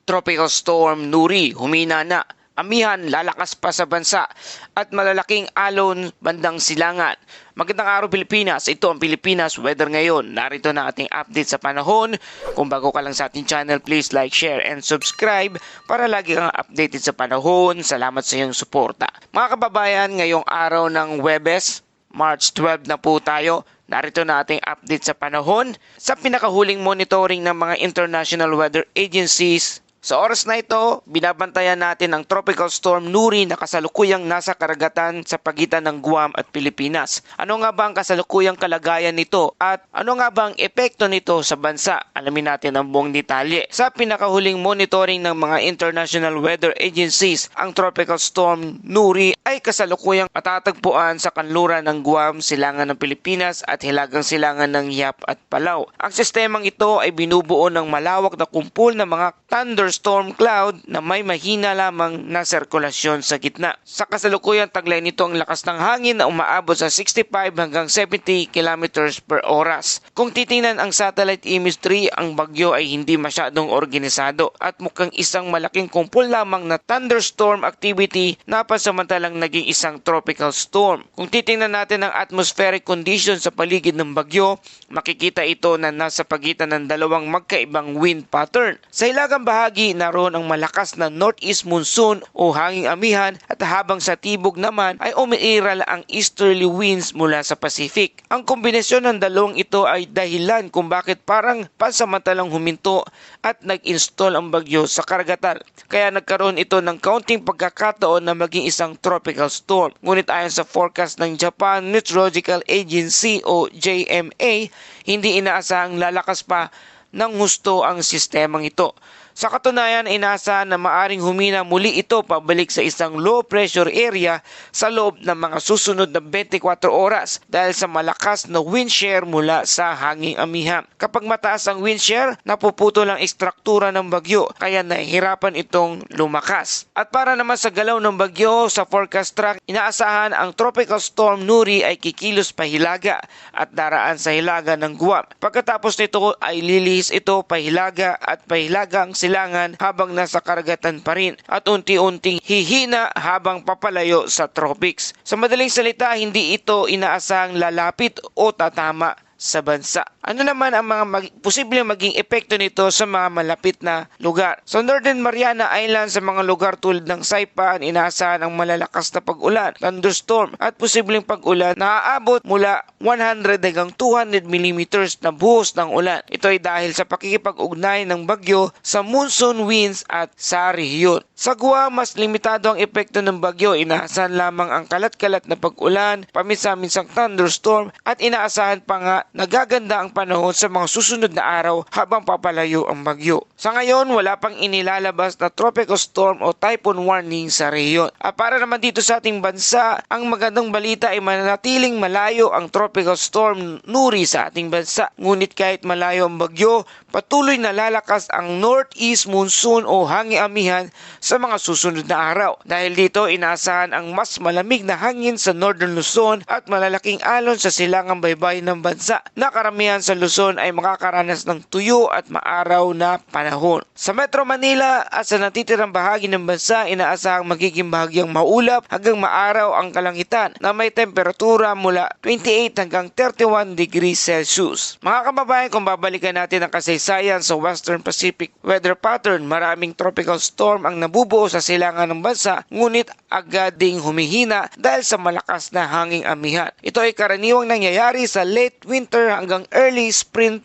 Tropical Storm Nuri humina na, amihan lalakas pa sa bansa at malalaking alon bandang silangan. Magandang araw Pilipinas, ito ang Pilipinas Weather ngayon. Narito na ating update sa panahon. Kung bago ka lang sa ating channel, please like, share, and subscribe para lagi kang updated sa panahon. Salamat sa iyong suporta. Mga kababayan, ngayong araw ng Huwebes, March 12 na po tayo. Narito na ating update sa panahon sa pinakahuling monitoring ng mga international weather agencies. Sa oras na ito, binabantayan natin ang Tropical Storm Nuri na kasalukuyang nasa karagatan sa pagitan ng Guam at Pilipinas. Ano nga ba ang kasalukuyang kalagayan nito at ano nga ba ang epekto nito sa bansa? Alamin natin ang buong detalye. Sa pinakahuling monitoring ng mga international weather agencies, ang Tropical Storm Nuri ay kasalukuyang matatagpuan sa kanluran ng Guam, silangan ng Pilipinas at hilagang silangan ng Yap at Palau. Ang sistemang ito ay binubuo ng malawak na kumpul ng mga thunderstorm cloud na may mahina lamang na sirkulasyon sa gitna. Sa kasalukuyang taglay nito ang lakas ng hangin na umaabot sa 65 hanggang 70 kilometers per oras. Kung titingnan ang satellite imagery, ang bagyo ay hindi masyadong organisado at mukhang isang malaking kumpul lamang na thunderstorm activity na pansamantalang naging isang tropical storm. Kung titingnan natin ang atmospheric conditions sa paligid ng bagyo, makikita ito na nasa pagitan ng dalawang magkaibang wind pattern. Sa hilagang bahagi, naroon ang malakas na northeast monsoon o hanging amihan at habang sa tibok naman ay umiiral ang easterly winds mula sa Pacific. Ang kombinasyon ng dalawang ito ay dahilan kung bakit parang pansamantalang huminto at nag-install ang bagyo sa karagatan. Kaya nagkaroon ito ng kaunting pagkakataon na maging isang tropical storm. Ngunit ayon sa forecast ng Japan Meteorological Agency o JMA, hindi inaasahang lalakas pa ng husto ang sistemang ito. Sa katunayan, inaasahan na maaring humina muli ito pabalik sa isang low pressure area sa loob ng mga susunod na 24 oras dahil sa malakas na wind shear mula sa hanging amihan. Kapag mataas ang wind shear, napuputol ang ekstruktura ng bagyo kaya nahihirapan itong lumakas. At para naman sa galaw ng bagyo, sa forecast track, inaasahan ang Tropical Storm Nuri ay kikilos pahilaga at daraan sa hilaga ng Guam. Pagkatapos nito ay lilihis ito pahilaga at pahilaga ang silangan habang nasa karagatan pa rin at unti-unting hihina habang papalayo sa tropics. Sa madaling salita, hindi ito inaasahang lalapit o tatama sa bansa. Ano naman ang mga posibleng maging epekto nito sa mga malapit na lugar? Sa Northern Mariana Island, sa mga lugar tulad ng Saipan, inaasahan ang malalakas na pag-ulan, thunderstorm at posibleng pag-ulan na aabot mula 100 hanggang 200 mm na buhos ng ulan. Ito ay dahil sa pakikipag-ugnay ng bagyo sa monsoon winds at sa rehiyon. Sa Guam, mas limitado ang epekto ng bagyo. Inaasahan lamang ang kalat-kalat na pag-ulan, paminsan-minsang thunderstorm at inaasahan pa nga nagaganda ang panahon sa mga susunod na araw habang papalayo ang bagyo. Sa ngayon, wala pang inilalabas na tropical storm o typhoon warning sa rehiyon. At para naman dito sa ating bansa, ang magandang balita ay mananatiling malayo ang tropical storm Nuri sa ating bansa. Ngunit kahit malayo ang bagyo, patuloy na lalakas ang northeast monsoon o hanging amihan sa mga susunod na araw. Dahil dito, inaasahan ang mas malamig na hangin sa Northern Luzon at malalaking alon sa silangang baybayin ng bansa na karamihan sa Luzon ay makakaranas ng tuyo at maaraw na panahon. Sa Metro Manila at sa natitirang bahagi ng bansa, inaasahang magiging bahagyang maulap hanggang maaraw ang kalangitan na may temperatura mula 28 hanggang 31 degrees Celsius. Mga kababayan, kung babalikan natin ang kasaysayan sa Western Pacific weather pattern, maraming tropical storm ang nabubuo sa silangan ng bansa ngunit agad ding humihina dahil sa malakas na hanging amihan. Ito ay karaniwang nangyayari sa late winter hanggang early spring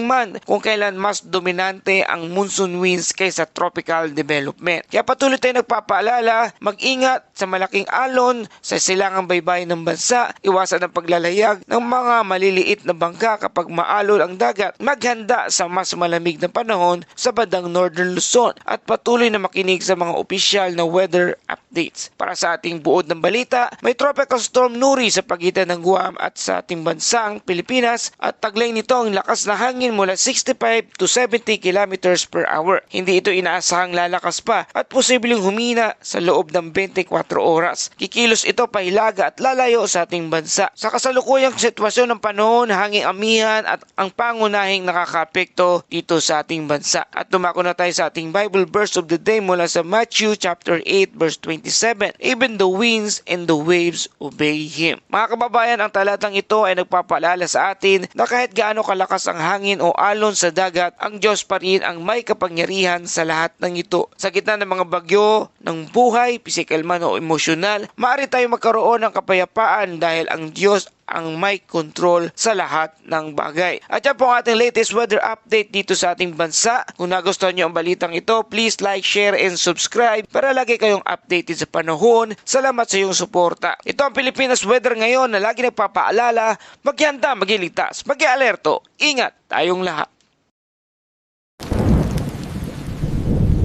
month kung kailan mas dominante ang monsoon winds kaysa tropical development. Kaya patuloy tayong nagpapaalala, mag-ingat sa malaking alon sa silangang baybayin ng bansa, iwasan ang paglalayag ng mga maliliit na bangka kapag maalon ang dagat, maghanda sa mas malamig na panahon sa bandang Northern Luzon at patuloy na makinig sa mga opisyal na weather updates. Para sa ating buod ng balita, may tropical storm Nuri sa pagitan ng Guam at sa ating bansang ng Pilipinas at taglay nito ang lakas na hangin mula 65 to 70 kilometers per hour. Hindi ito inaasahang lalakas pa at posibleng humina sa loob ng 24 oras. Kikilos ito pahilaga at lalayo sa ating bansa. Sa kasalukuyang sitwasyon ng panahon, hanging amihan at ang pangunahing nakakaapekto dito sa ating bansa. At dumako na tayo sa ating Bible verse of the day mula sa Matthew chapter 8 verse 27. Even the winds and the waves obey Him. Mga kababayan, ang talatang ito ay nagpapaalala sa atin na kahit gaano kalakas ang hangin o alon sa dagat, ang Diyos pa rin ang may kapangyarihan sa lahat ng ito. Sa gitna ng mga bagyo ng buhay, physical man o emosyonal, maaari tayo magkaroon ng kapayapaan dahil ang Diyos ang may control sa lahat ng bagay. At yan po ang ating latest weather update dito sa ating bansa. Kung nagustuhan nyo ang balitang ito, please like, share, and subscribe para lagi kayong updated sa panahon. Salamat sa iyong suporta. Ito ang Pilipinas weather ngayon na lagi nagpapaalala, maghihanda, maghiligtas, mag-alerto. Ingat tayong lahat.